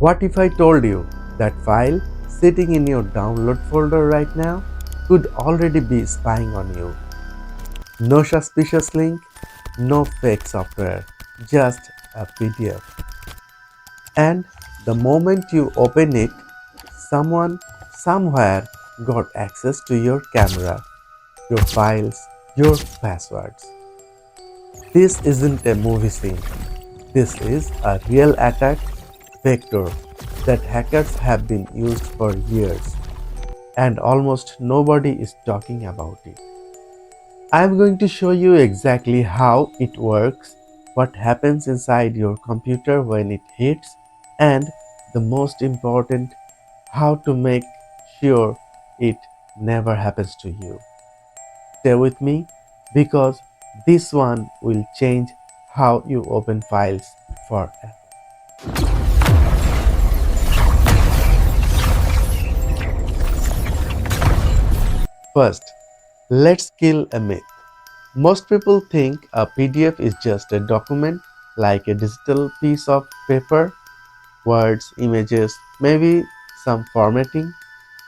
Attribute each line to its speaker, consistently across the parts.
Speaker 1: What if I told you that file sitting in your download folder right now could already be spying on you? No suspicious link, no fake software, just a PDF. And the moment you open it, someone somewhere got access to your camera, your files, your passwords. This isn't a movie scene. This is a real attack vector that hackers have been used for years, and almost nobody is talking about it. I'm going to show you exactly how it works, what happens inside your computer when it hits, and the most important, how to make sure it never happens to you. Stay with me because this one will change how you open files forever. First, let's kill a myth. Most people think a PDF is just a document like a digital piece of paper, words, images, maybe some formatting.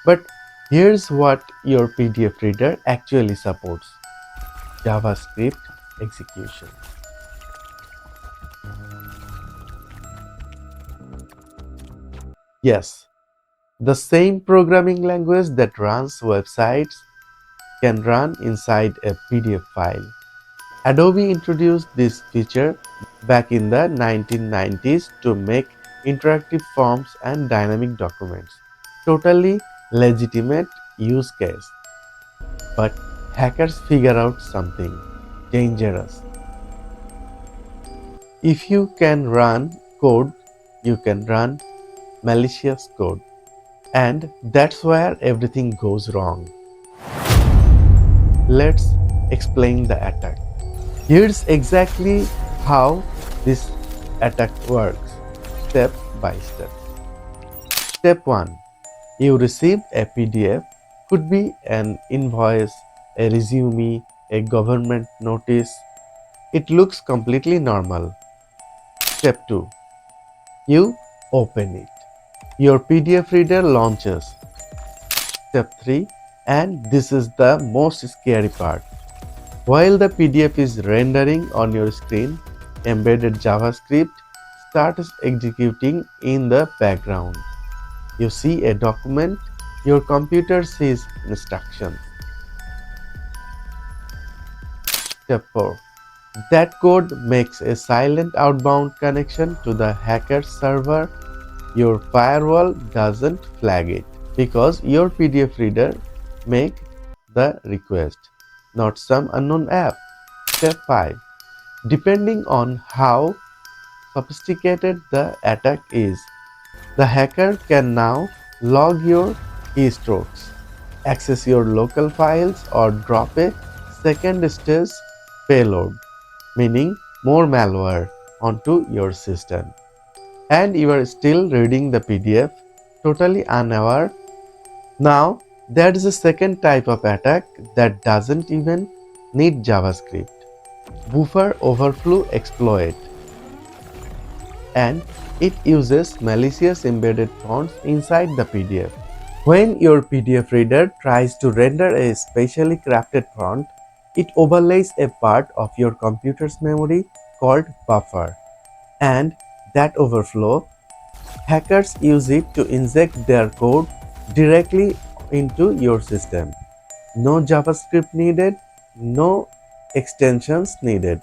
Speaker 1: But here's what your PDF reader actually supports: JavaScript execution. Yes, the same programming language that runs websites can run inside a PDF file. Adobe introduced this feature back in the 1990s to make interactive forms and dynamic documents. Totally legitimate use case. But hackers figure out something dangerous. If you can run code, you can run malicious code. And that's where everything goes wrong. Let's explain the attack. Here's exactly how this attack works, step by step. Step 1. You receive a PDF, could be an invoice, a resume, a government notice. It looks completely normal. Step 2. You open it. Your PDF reader launches. Step 3. And this is the most scary part. While the PDF is rendering on your screen, embedded JavaScript starts executing in the background. You see a document, your computer sees instructions. Step 4. That code makes a silent outbound connection to the hacker's server. Your firewall doesn't flag it because your PDF reader make the request, not some unknown app. Step 5. Depending on how sophisticated the attack is, the hacker can now log your keystrokes, access your local files, or drop a second stage payload, meaning more malware, onto your system. And you are still reading the PDF, totally unaware. Now, there is a second type of attack that doesn't even need JavaScript: buffer overflow exploit, and it uses malicious embedded fonts inside the PDF. When your PDF reader tries to render a specially crafted font, it overlays a part of your computer's memory called buffer, and that overflow, hackers use it to inject their code directly into your system. No JavaScript needed, no extensions needed.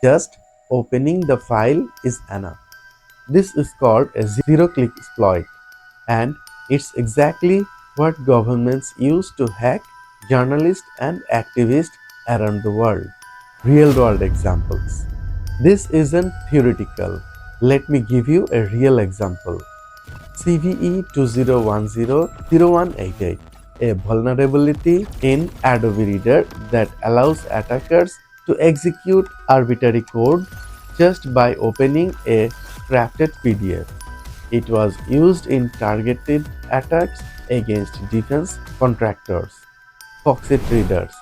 Speaker 1: Just opening the file is enough. This is called a zero-click exploit, and it's exactly what governments use to hack journalists and activists around the world. Real-world examples. This isn't theoretical. Let me give you a real example. CVE 2010-0188, a vulnerability in Adobe Reader that allows attackers to execute arbitrary code just by opening a crafted PDF. It was used in targeted attacks against defense contractors. Foxit readers,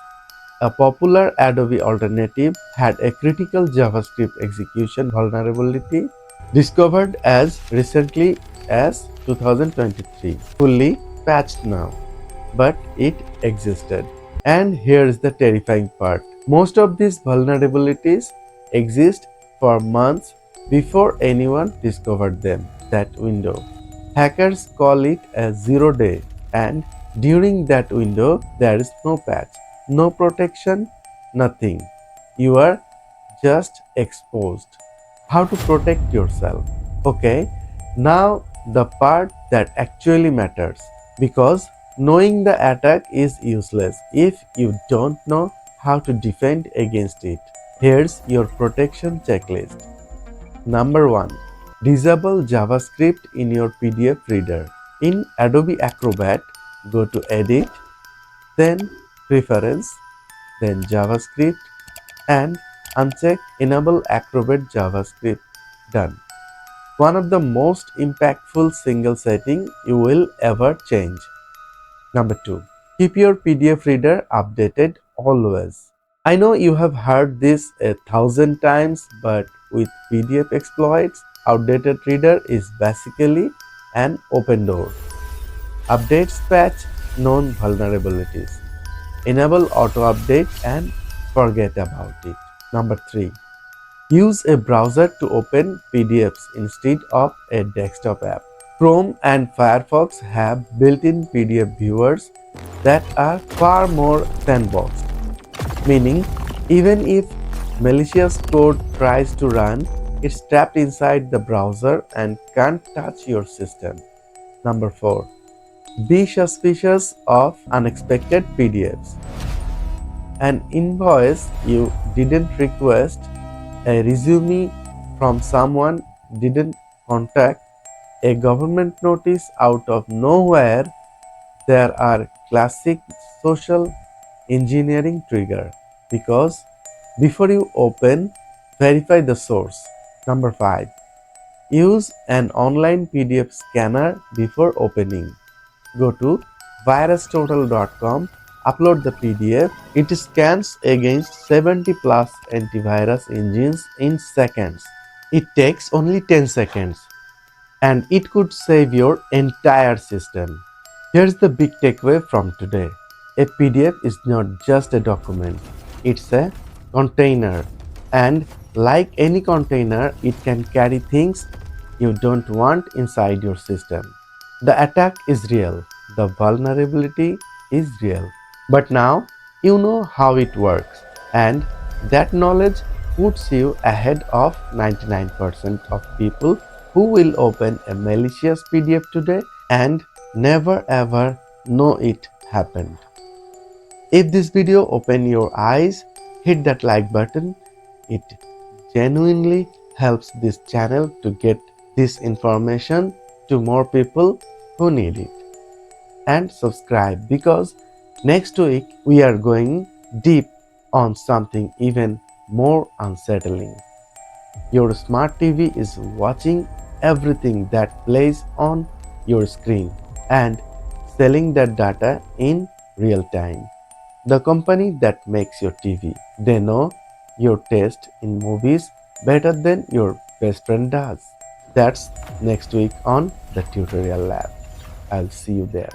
Speaker 1: a popular Adobe alternative, had a critical JavaScript execution vulnerability Discovered as recently as 2023. Fully patched now, but it existed. And here's the terrifying part. Most of these vulnerabilities exist for months before anyone discovered them. That window. Hackers call it a 0 day, and during that window, there is no patch, no protection, nothing. You are just exposed. How to protect yourself? Okay, now the part that actually matters, because knowing the attack is useless if you don't know how to defend against it. Here's your protection checklist. Number 1. Disable JavaScript in your PDF reader. In Adobe Acrobat, go to Edit, then Preference, then JavaScript, and uncheck Enable Acrobat JavaScript. Done. One of the most impactful single setting you will ever change. Number 2. Keep your PDF reader updated always. I know you have heard this 1,000 times, but with PDF exploits, outdated reader is basically an open door. Updates patch known vulnerabilities. Enable auto update and forget about it. Number 3. Use a browser to open PDFs instead of a desktop app. Chrome and Firefox have built-in PDF viewers that are far more sandboxed, meaning even if malicious code tries to run, it's trapped inside the browser and can't touch your system. Number 4. Be suspicious of unexpected PDFs. An invoice you didn't request, a resume from someone didn't contact, a government notice out of nowhere, there are classic social engineering trigger, because before you open, verify the source. Number 5. Use an online PDF scanner before opening. Go to virustotal.com, upload the PDF. It scans against 70 plus antivirus engines in seconds. It takes only 10 seconds, and it could save your entire system. Here's the big takeaway from today. A PDF is not just a document, it's a container. And like any container, it can carry things you don't want inside your system. The attack is real, the vulnerability is real. But now you know how it works, and that knowledge puts you ahead of 99% of people who will open a malicious PDF today and never ever know it happened. If this video opened your eyes, hit that like button. It genuinely helps this channel to get this information to more people who need it. And subscribe, because next week we are going deep on something even more unsettling. Your smart TV is watching everything that plays on your screen and selling that data in real time. The company that makes your TV, they know your taste in movies better than your best friend does. That's next week on the Tutorial Lab. I'll see you there.